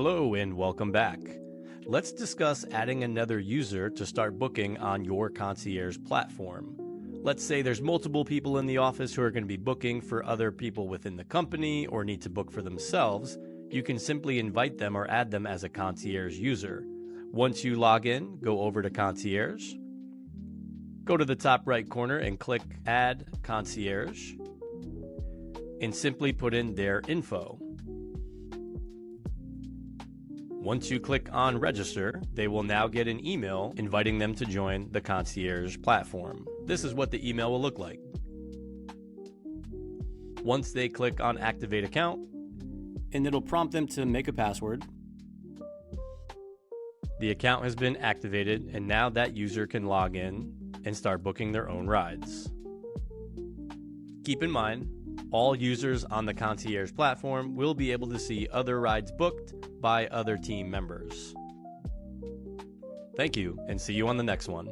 Hello and welcome back. Let's discuss adding another user to start booking on your concierge platform. Let's say there's multiple people in the office who are going to be booking for other people within the company or need to book for themselves. You can simply invite them or add them as a concierge user. Once you log in, go over to concierge. Go to the top right corner and click Add Concierge and simply put in their info. Once you click on register, they will now get an email inviting them to join the concierge platform. This is what the email will look like. Once they click on activate account, and it'll prompt them to make a password. The account has been activated, and now that user can log in and start booking their own rides. Keep in mind, all users on the concierge platform will be able to see other rides booked by other team members. Thank you, and see you on the next one.